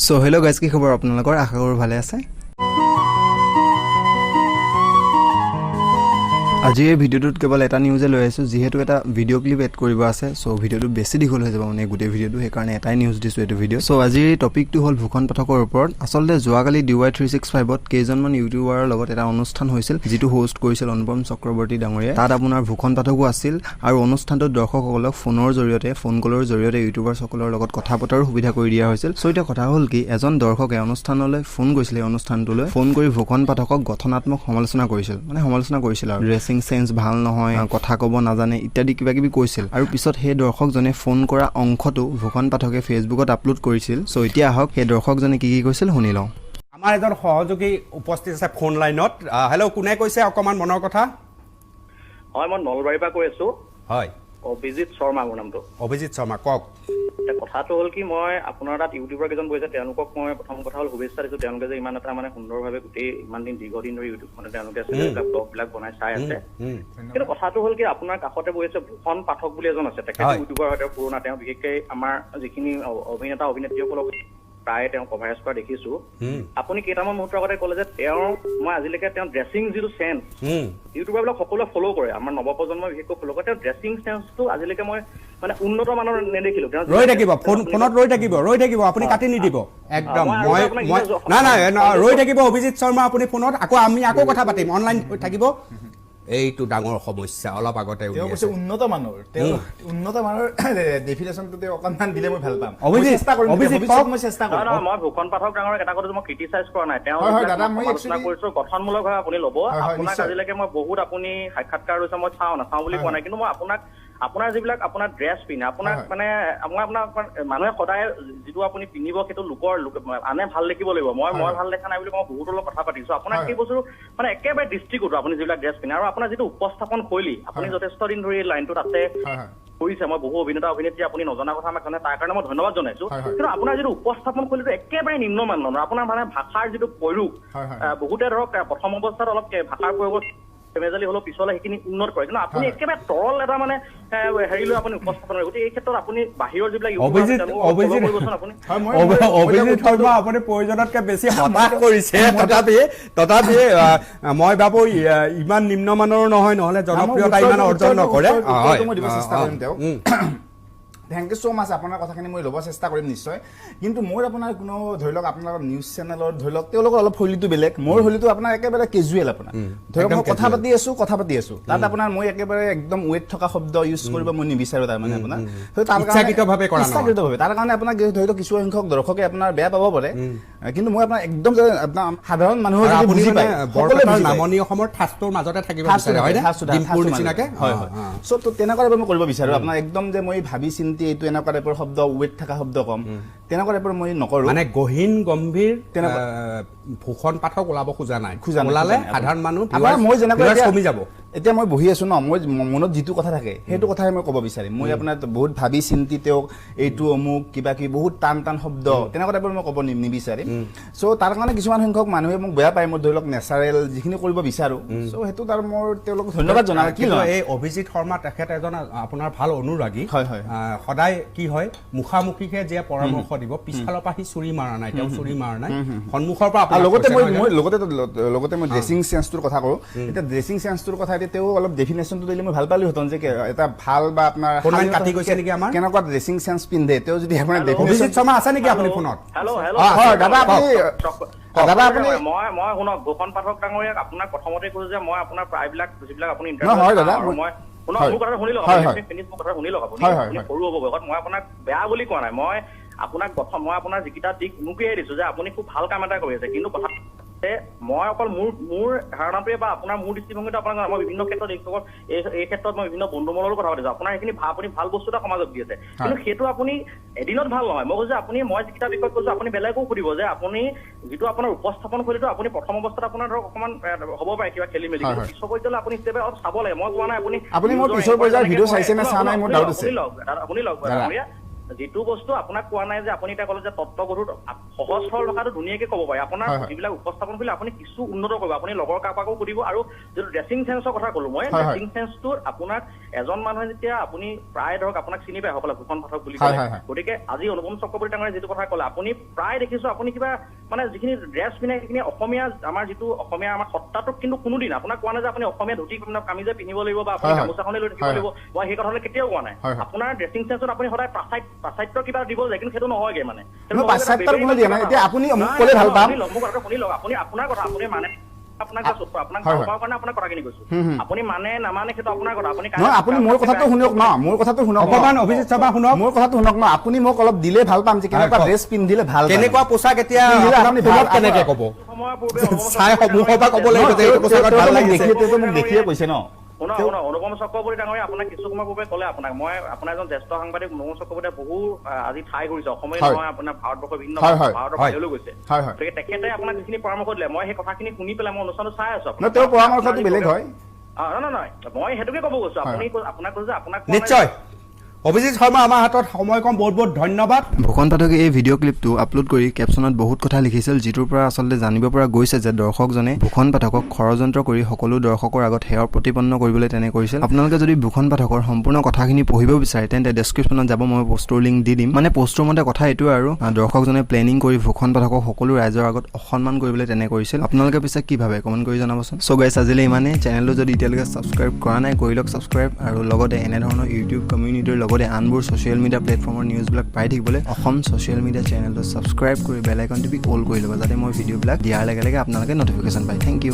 So hello' guys, কি খবৰ আপোনালোকৰ? আশা কৰোঁ ভালে আছে। আজি এই ভিডিঅ'টোত কেৱল এটা নিউজে লৈ আহিছোঁ, যিহেতু এটা ভিডিঅ' ক্লিপ এড কৰিব আছে। চ' ভিডিঅ'টো বেছি দীঘল হৈ যাব মানে গোটেই ভিডিঅ'টো, সেইকাৰণে এটাই নিউজ দিছোঁ এইটো ভিডিঅ'। চ' আজিৰ টপিকটো হ'ল ভূষণ পাঠকৰ ওপৰত। আচলতে যোৱাকালি DY365ত কেইজনমান ইউটিউবাৰৰ লগত এটা অনুষ্ঠান হৈছিল, যিটো হোষ্ট কৰিছিল অনুপম চক্ৰৱৰ্তী ডাঙৰীয়াই। তাত আপোনাৰ ভূষণ পাঠকো আছিল আৰু অনুষ্ঠানটোত দৰ্শকসকলক ফোনৰ জৰিয়তে, ফোন কলৰ জৰিয়তে ইউটিউবাৰসকলৰ লগত কথা পতাৰ সুবিধা কৰি দিয়া হৈছিল। চ' এতিয়া কথা হ'ল কি, এজন দৰ্শকে অনুষ্ঠানলৈ ফোন কৰিছিলে, অনুষ্ঠানটোলৈ ফোন কৰি ভূষণ পাঠকক গঠনাত্মক সমালোচনা কৰিছিল আৰু ড্ৰেছিং সেন্স ভাল নহয়, কথা ক'ব নাজানে ইত্যাদি কিবা কিবি কৈছিল। আৰু পিছত সেই দৰ্শকজনে ফোন কৰা অংশটো ভূষণ পাঠকে ফেচবুকত আপলোড কৰিছিল। চ' এতিয়া আহক সেই দৰ্শকজনে কি কি কৈছিল শুনি লওঁ। আমাৰ এজন সহযোগী উপস্থিত আছে ফোন লাইনত। হেল্ল', কোনে কৈছে অকণমান মনৰ কথা? হয়, মই নলবাৰীৰ পৰা কৈ আছো। হয়, অভিজিত শৰ্মা মোৰ নামটো। অভিজিত শৰ্মা, কওক। কথাটো হ'ল কি, মই আপোনাৰ তাত ইউটিউবাৰ কেইজন বহিছে, তেওঁলোকক মই প্ৰথম কথা হ'ল শুভেচ্ছা দিছো। তেওঁলোকে যে ইমান এটা মানে সুন্দৰভাৱে গোটেই ইমান দিন দীৰ্ঘদিন ধৰি ইউটিউব মানে তেওঁলোকে ব্লগ বিলাক বনাই চাই আছে। কিন্তু কথাটো হ'ল কি, আপোনাৰ কাষতে বহি আছে ভূষণ পাঠক বুলি এজন আছে, তেখেতে ইউটিউবাৰ হয়, তেওঁ পুৰণা। তেওঁ বিশেষকৈ আমাৰ যিখিনি অভিনেতা অভিনেত্ৰীসকলক প্ৰায় তেওঁ কভাৰেজ কৰা দেখিছো। আপুনি কেইটামান মুহূৰ্তৰ আগতে ক'লে যে মই আজিলৈকে তেওঁ ড্ৰেছিং যিটো চেন্স ইউটিউবাৰ বিলাক সকলোৱে ফ'ল' কৰে, আমাৰ নৱপ্ৰজন্মই বিশেষকৈ ফ'ল' কৰে। তেওঁ ড্ৰেছিং চেন্সটো আজিলৈকে মই মানে উন্নত মানৰ নেদেখিলো। ৰৈ থাকিব ফোনত, ৰৈ থাকিব, আপুনি কাটি নিদিব একদম। নাই ৰৈ থাকিব অভিজিত শৰ্মা, আপুনি ফোনত। আমি আকৌ কথা পাতিম, অনলাইন থাকিব। এইটো ডাঙৰ সমস্যা। অলপ আগতে উন্নত মানৰ ডেফিনেশ্যনটো অকণমান দিলে মই ভাল পাম। মই ভূষণ পাঠক ডাঙৰক এটা কথা মই ক্ৰিটিচাইজ কৰা নাই, তেওঁ আলোচনা কৰিছো গঠনমূলকভাৱে আপুনি ল'ব। আপোনাক আজিলৈকে মই বহুত আপুনি সাক্ষাৎকাৰ লৈছে, মই নাচাওঁ বুলি কোৱা নাই। কিন্তু মই আপোনাৰ যিবিলাক আপোনাৰ ড্ৰেছ পিন্ধে, আপোনাক মানে মই আপোনাক মানুহে সদায় যিটো আপুনি পিন্ধিব সেইটো লোকৰ আনে ভাল দেখিব লাগিব। মই ভাল দেখা নাই বুলি মই বহুতৰ লগত কথা পাতিছো। আপোনাক সেই বস্তু মানে একেবাৰে দৃষ্টিগোচৰ আপুনি যিবিলাক ড্ৰেছ পিন্ধে আৰু আপোনাৰ যিটো উপস্থাপন শৈলী, আপুনি যথেষ্ট দিন ধৰি লাইনটোত আছে কৰিছে। মই বহু অভিনেতা অভিনেত্ৰী আপুনি নজনা কথা আমাক জানে, তাৰ কাৰণে মই ধন্যবাদ জনাইছো। কিন্তু আপোনাৰ যিটো উপস্থাপন শৈলীটো একেবাৰে নিম্ন মানদণ্ডৰ। আপোনাৰ মানে ভাষাৰ যিটো প্ৰয়োগ, বহুতে ধৰক প্ৰথম অৱস্থাত অলপ ভাষাৰ প্ৰয়োগত মেজালি হলেও পিছলে সেইখিনি উন্নত কৰে, কিন্তু আপুনি একেবাৰে তৰল এটা মানে হেৰি লৈ আপুনি উপস্থাপন কৰে। গতিকে এই ক্ষেত্ৰত আপুনি বাহিৰৰ যিবিলাক অভিজিত শৰ্মা, আপুনি প্ৰয়োজনতকৈ বেছি হতাশ কৰিছে। তথাপি মই ভাবো ইমান নিম্নমানৰ নহয়, নহলে জনপ্ৰিয়তা ইমান অৰ্জন নকৰে। থেংক ইউ ছ' মাছ। আপোনাৰ কথাখিনি মই ল'ব চেষ্টা কৰিম নিশ্চয়। কিন্তু মোৰ আপোনাৰ কোনো ধৰি লওক আপোনাৰ নিউজ চেনেলৰ ধৰি লওক তেওঁলোকৰ অলপ শৈলীটো বেলেগ, মোৰ শৈলীটো আপোনাৰ একেবাৰে কেজুৱেল। আপোনাৰ ধৰি লওক মই কথা পাতি আছো তাত আপোনাৰ মই একেবাৰে একদম ৱেট থকা শব্দ ইউজ কৰিব মই নিবিচাৰো। তাৰমানে আপোনাৰ ইচ্ছাকৃতভাৱে তাৰ কাৰণে আপোনাক ধৰি লওক কিছু সংখ্যক দৰ্শকে আপোনাৰ বেয়া পাব পাৰে, কিন্তু মই আপোনাৰ একদম আপোনাৰ সাধাৰণ মানুহৰ নামনি অসমৰ ঠাচটোৰ মাজতে থাকিব বিচাৰে, হয় চ' তেনেকুৱা মই কৰিব বিচাৰো। আপোনাৰ একদম যে মই ভাবি চিন্তি এইটো এনেকুৱা টাইপৰ শব্দ, ৱেট থকা শব্দ কম, তেনেকুৱা টাইপৰ মই নকৰো। মানে গহীন গম্ভীৰ ভূষণ পাঠক ওলাব খোজা নাই, ওলালে সাধাৰণ মানুহ মই যেনেকৈ কমি যাব। এতিয়া মই বহি আছো ন, মই মনত যিটো কথা থাকে সেইটো কথাই মই ক'ব বিচাৰিম। মই আপোনাৰ বহুত ভাবি চিন্তি তেওঁক এইটো অমুক কিবা কিবি বহুত টান শব্দ তেনেকুৱা টাইপৰ মই ক'ব নিবিচাৰিম। চ' তাৰ কাৰণে কিছুমান সংখ্যক মানুহে মোক বেয়া পায়। মই ধৰি লওক নেচাৰেল যিখিনি কৰিব বিচাৰো, চ' সেইটো তাৰ মোৰ তেওঁলোকক ধন্যবাদ জনাওঁ। কিন্তু এই অভিজিত শৰ্মা তেখেত এজন আপোনাৰ ভাল অনুৰাগী। সদায় কি হয়, মুখামুখিকে যে পৰামৰ্শ দিব, পিছফালৰ পৰা সি চুৰি মাৰা নাই, তেওঁ চুৰি মাৰা নাই, সন্মুখৰ পৰা। লগতে মই ড্ৰেছিং চেন্সটোৰ কথা কওঁ। এতিয়া ড্ৰেছিং চেন্সটোৰ কথা তেওঁ অলপ ডেফিনেশ্যনটো দিলে মই ভাল পালোহেঁতেন, যে এটা ভাল বা আপোনাৰ কাটি গৈছে নেকি আমাৰ কেনেকুৱা ড্ৰেছিং চেন্স পিন্ধে তেওঁ যদি আপোনাৰ অভিজিত শৰ্মা আছে নেকি আপুনি ফোনত? দাদা আপুনি মই শুনক, ভূষণ পাঠক ডাঙৰীয়াক আপোনাক প্ৰথমতে কৈছো যে মই আপোনাৰ প্ৰায়বিলাক যিবিলাক আপুনি মোৰ কথা শুনি লওক, আপুনি সৰু হ'ব বয়সত। মই আপোনাক বেয়া বুলি কোৱা নাই, মই আপোনাৰ যিকেইটা দিশ উনুকিয়াই দিছো যে আপুনি খুব ভাল কাম এটা কৰি আছে। কিন্তু কথা মই অকল মোৰ ধাৰণাটোৱে বা আপোনাৰ মোৰ দৃষ্টিভংগীটো আপোনাক মই বিভিন্ন ক্ষেত্ৰত এই ক্ষেত্ৰত মই বিভিন্ন বন্ধুমৰ লগত কথা পাতিছো। আপোনাৰ সেইখিনি আপুনি ভাল বস্তু এটা সমাজক দি আছে, কিন্তু সেইটো আপুনি এদিনত ভাল নহয়। মই কৈছো আপুনি মই যিকেইটা বিষয়ত কৈছো আপুনি বেলেগো সুধিব যে আপুনি যিটো আপোনাৰ উপস্থাপন শৈলীটো আপুনি প্ৰথম অৱস্থাত আপোনাৰ ধৰক অকণমান হ'ব পাৰে কিবা খেলি মেলি, পিছৰ পৰ্যায়লৈ আপুনি ষ্টেপ অলপ চাব লাগে। মই কোৱা নাই আপুনি মোৰ পিছৰ পৰ্যায়ৰ ভিডিঅ' চাইছে নে চোৱা নাই, মোৰ ডাউট আছে। শুনি লওক যিটো বস্তু আপোনাক কোৱা নাই যে আপুনি এতিয়া ক'লে যে তত্ত্বগধুৰ সহজ সৰল ভাষাটো ধুনীয়াকে ক'ব পাৰে আপোনাৰ যিবিলাক উপস্থাপন কৰিলে আপুনি কিছু উন্নত কৰিব আপুনি লগৰ কাৰোবাকো সুধিব আৰু যিটো ড্ৰেছিং চেন্সৰ কথা ক'লো মই ড্ৰেছিং চেন্সটো আপোনাক এজন মানুহে যেতিয়া আপুনি প্ৰায় ধৰক আপোনাক চিনি পায় সকলে ভূষণ পাঠক বুলি কয় গতিকে আজি অনুপম চক্ৰৱৰ্তী ডাঙৰীয়াই যিটো কথা ক'লে আপুনি প্ৰায় দেখিছো আপুনি কিবা মানে যিখিনি ড্ৰেছ পিন্ধে সেইখিনি অসমীয়া আমাৰ যিটো অসমীয়া আমাৰ সত্তাটোক কিন্তু কোনোদিন আপোনাক কোৱা নাই যে আপুনি অসমীয়া ধুতি কামিজে পিন্ধিব লাগিব বা আপুনি গামোচাখনে লৈ থাকিব লাগিব মই সেই কথালৈ কেতিয়াও কোৱা নাই আপোনাৰ ড্ৰেছিং চেন্সত আপুনি সদায় পাশ্চাত্য কিবা দিব লাগে কিন্তু সেইটো নহয়গে মানে পাশ্চাত্যৰ কোনো দিয়া নাই এতিয়া আপুনি মোক ক'লে ভাল পাম মোক কথাটো শুনি লওক আপুনি আপোনাৰ কথা আপুনি মানে আপোনাক কাৰণে আপোনাৰ কথাখিনি কৈছো আপুনি মানে নামানে সেইটো আপোনাৰ কথা আপুনি আপুনি মোৰ কথাটো শুনক ন মোৰ কথাটো শুনক অকমান অভিজিৎ শৰ্মা শুনক মোৰ কথাটো শুনক ন আপুনি মোক অলপ দিলে ভাল পাম যে কেনেকুৱা ড্ৰেছ পিন্ধিলে ভাল কেনেকুৱা পোছাক এতিয়া আপুনি কেনেকে ক'ব সময়ৰ পূৰ্বে চাই সমূহৰ পৰা ক'ব লাগিব যে এইটো পোছাকত ভাল লাগিছে মোক দেখিয়ে কৈছে ন অনুপম চক্ৰৱৰ্তী ডাঙৰীয়া আপোনাক কিছু সময় পূৰ্বে ক'লে আপোনাক মই আপোনাৰ এজন জ্যেষ্ঠ সাংবাদিক অনুপম চক্ৰৱৰ্তীয়ে বহু আজি ঠাই ঘূৰিছে অসমে নহয় আপোনাৰ ভাৰতবৰ্ষৰ বিভিন্ন ভাৰতৰ বাহিৰলৈ গৈছে গতিকে তেখেতে আপোনাক যিখিনি পৰামৰ্শ দিলে মই সেই কথাখিনি শুনি পেলাই মই অনুষ্ঠানটো চাই আছো তেওঁৰ পৰামৰ্শটো বেলেগ হয় নহয় মই সেইটোকে ক'ব গৈছো আপুনি আপোনাক কৈছে আপোনাক নিশ্চয় অভিজিৎ শৰ্মা আমাৰ হাতত সময় কম বহুত বহুত ধন্যবাদ ভূষণ পাঠকে এই ভিডিঅ' ক্লিপটো আপলোড কৰি কেপশ্যনত বহুত কথা লিখিছিল যিটোৰ পৰা আচলতে জানিব পৰা গৈছে যে দৰ্শকজনে ভূষণ পাঠকক ষড়যন্ত্ৰ কৰি সকলো দৰ্শকৰ আগত সেৱাৰ প্ৰতিপন্ন কৰিবলৈ তেনে কৰিছিল আপোনালোকে যদি ভূষণ পাঠকৰ সম্পূৰ্ণ কথাখিনি পঢ়িব বিচাৰে তেন্তে ডেছক্ৰিপশ্যনত যাব মই পোষ্টৰ লিংক দি দিম মানে পোষ্টৰ মতে কথা এইটোৱে আৰু দৰ্শকজনে প্লেনিং কৰি ভূষণ পাঠকক সকলো ৰাইজৰ আগত অসন্মান কৰিবলৈ তেনে কৰিছিল আপোনালোকে পিছে কি ভাবে কমেণ্ট কৰি জনাবচোন চ' গাইছ আজিলৈ ইমানে চেনেলটো যদি এতিয়ালৈকে ছাবস্ক্ৰাইব কৰা নাই কৰি লওক ছাবস্ক্ৰাইব আৰু লগতে এনেধৰণৰ ইউটিউব কমিউনিটিৰ লগতে আনবোৰ ছ'চিয়েল মিডিয়া প্লেটফৰ্মৰ নিউজবিলাক পাই থাকিবলৈ অসম ছ'চিয়েল মিডিয়া চেনেলটো ছাবস্ক্ৰাইব কৰি বেল আইকন টিপি অল কৰি ল'ব যাতে মই ভিডিঅ'বিলাক দিয়াৰ লগে লগে আপোনালোকে নটিফিকেশ্যন পায় থেংক ইউ